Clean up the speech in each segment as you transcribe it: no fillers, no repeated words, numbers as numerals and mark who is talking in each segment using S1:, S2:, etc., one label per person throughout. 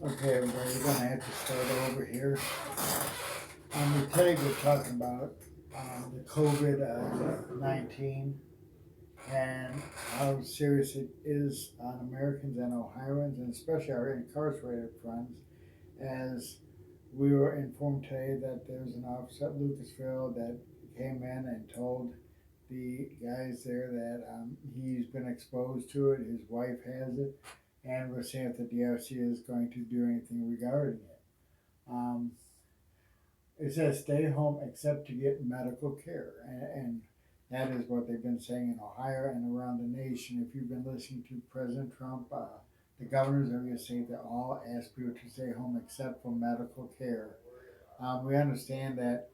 S1: Okay, everybody, we're gonna have to start over here. Today we're talking about the COVID-19 and how serious it is on Americans and Ohioans, and especially our incarcerated friends, as we were informed today that there's an officer at Lucasville that came in and told the guys there that he's been exposed to it, his wife has it, and we're seeing if the DRC is going to do anything regarding it. Um, it says stay home except to get medical care, and that is what they've been saying in Ohio and around the nation. If you've been listening to President Trump, the governors of your state, they all ask people to stay home except for medical care. We understand that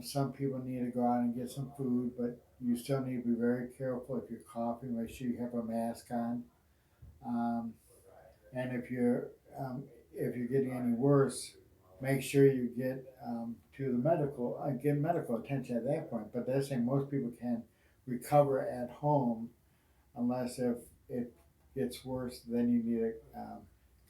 S1: some people need to go out and get some food, but you still need to be very careful. If you're coughing, make sure you have a mask on. Um, and if you're getting any worse, make sure you get to the get medical attention at that point. But they're saying most people can recover at home unless if it gets worse, then you need to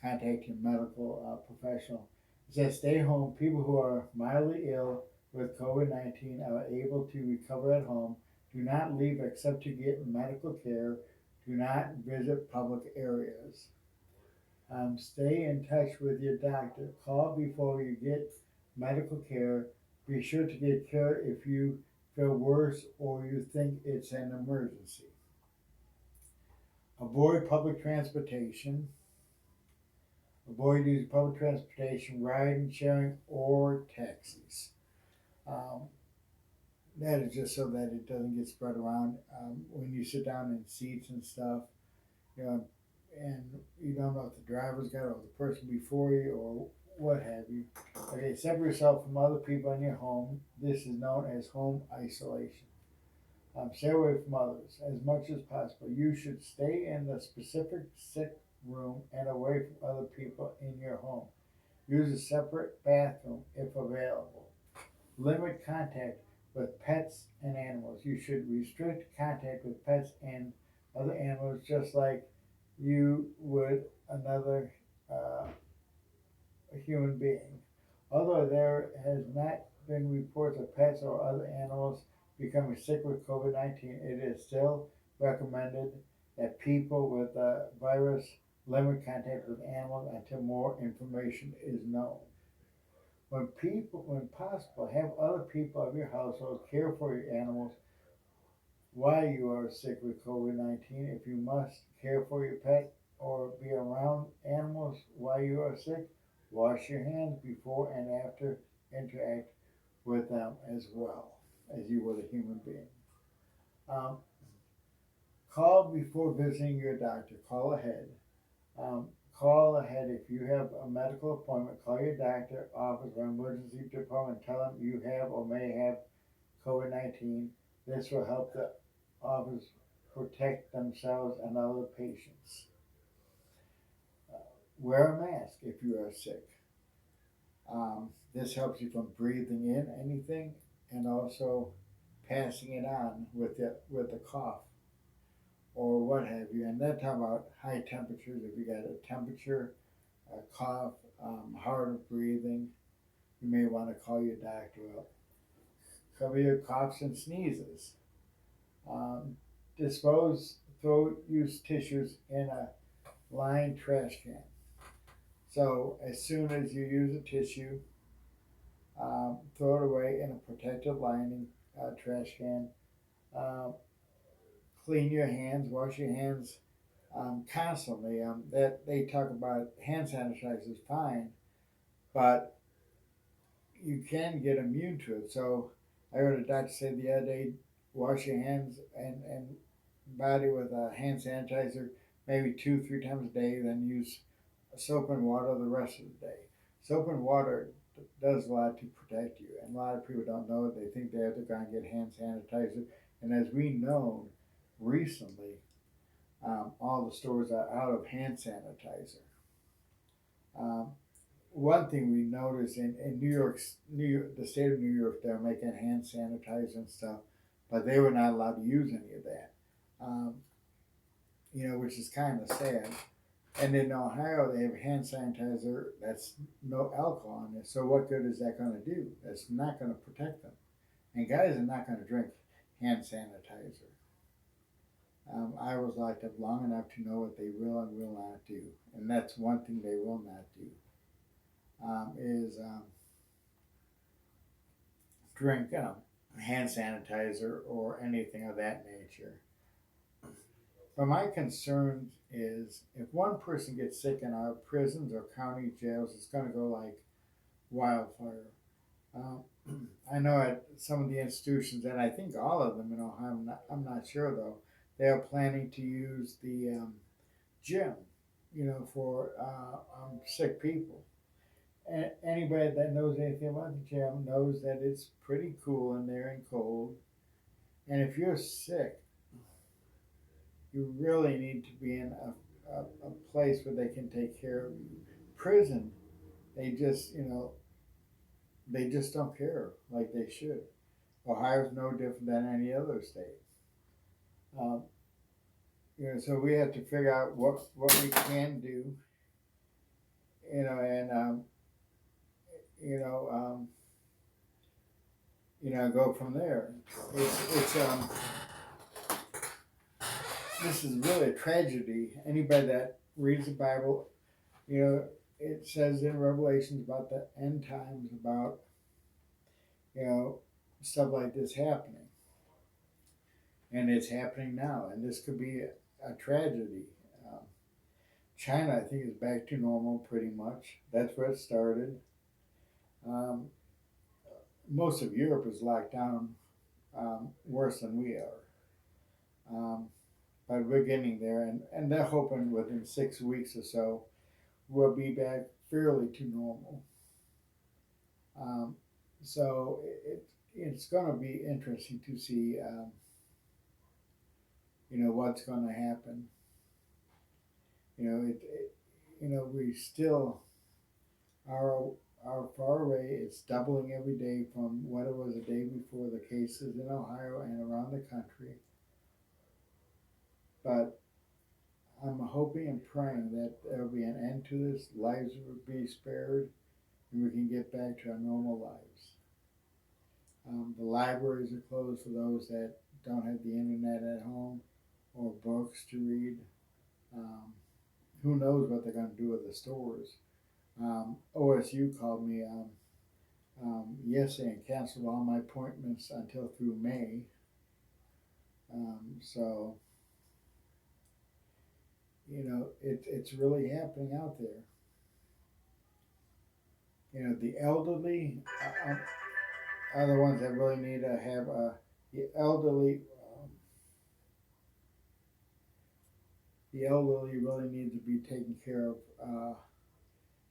S1: contact your medical professional. It says stay home. People who are mildly ill with COVID-19 are able to recover at home. Do not leave except to get medical care. Do not visit public areas. Stay in touch with your doctor. Call before you get medical care. Be sure to get care if you feel worse or you think it's an emergency. Avoid public transportation. Avoid using public transportation, riding, sharing, or taxis. Um, that is just so that it doesn't get spread around. When you sit down in seats and stuff, you know, and you don't know if the driver's got it or the person before you or what have you. Okay, separate yourself from other people in your home. This is known as home isolation. Stay away from others as much as possible. You should stay in the specific sick room and away from other people in your home. Use a separate bathroom if available. Limit contact with pets and animals. You should restrict contact with pets and other animals just like you would another uh, human being. Although there has not been reports of pets or other animals becoming sick with COVID-19, it is still recommended that people with the virus limit contact with animals until more information is known. When possible, have other people of your household care for your animals while you are sick with COVID-19. If you must care for your pet or be around animals while you are sick, wash your hands before and after interact with them as well as you would a human being. Um, Call before visiting your doctor. Call ahead. Um, Call ahead if you have a medical appointment. Call your doctor, office, or emergency department. Tell them you have or may have COVID-19. This will help the office protect themselves and other patients. Uh, Wear a mask if you are sick. This helps you from breathing in anything and also passing it on with the cough or what have you. And then talk about high temperatures. If you got a temperature, a cough, hard of breathing, you may want to call your doctor up. Cover your coughs and sneezes. Um, throw used tissues in a lined trash can. So as soon as you use a tissue, throw it away in a protective lining trash can. Um, Clean your hands, wash your hands constantly. That they talk about hand sanitizer is fine, but you can get immune to it. So I heard a doctor say the other day, wash your hands and body with a hand sanitizer maybe 2 3 times a day, then use soap and water the rest of the day. Soap and water does a lot to protect you, and a lot of people don't know it. They think they have to go and get hand sanitizer, and as we know recently, all the stores are out of hand sanitizer. Um, One thing we noticed in New York, the state of New York, they're making hand sanitizer and stuff, but they were not allowed to use any of that. Um, which is kind of sad. And in Ohio, they have hand sanitizer that's no alcohol in it. So what good is that going to do? That's not going to protect them. And guys are not going to drink hand sanitizer. I was locked up long enough to know what they will and will not do, and that's one thing they will not do is drink hand sanitizer or anything of that nature. But my concern is if one person gets sick in our prisons or county jails, it's going to go like wildfire. Um, I know at some of the institutions, and I think all of them in Ohio, I'm not sure though, they are planning to use the gym, for sick people. And anybody that knows anything about the gym knows that it's pretty cool in there and cold. And if you're sick, you really need to be in a place where they can take care of you. Prison, they just, they just don't care like they should. Ohio's no different than any other state. Um, so we have to figure out what we can do, and you know, um, go from there. It's this is really a tragedy. Anybody that reads the Bible, it says in Revelations about the end times, about you know stuff like this happening, and it's happening now, and this could be a tragedy. Um, China, I think, is back to normal pretty much. That's where it started. Um, Most of Europe is locked down worse than we are. Um, but we're getting there, and they're hoping within 6 weeks or so we'll be back fairly to normal. Um, so it's going to be interesting to see, what's going to happen. We still our our far rate is doubling every day from what it was a day before the cases in Ohio and around the country. But I'm hoping and praying that there'll be an end to this, lives will be spared, and we can get back to our normal lives. The libraries are closed for those that don't have the internet at home or books to read. Um, who knows what they're going to do with the stores? OSU called me yesterday and canceled all my appointments until through May. So it's really happening out there. The elderly are the ones that really need to have the elderly. The elderly really need to be taken care of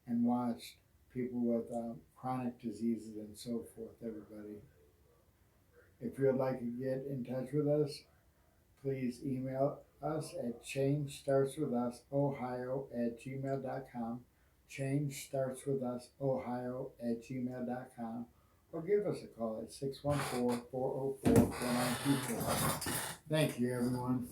S1: and watched. People with chronic diseases and so forth. Everybody. If you would like to get in touch with us, please email us at changestartswithusohio@gmail.com, changestartswithusohio@gmail.com, or give us a call at 614-404-4924. Thank you, everyone.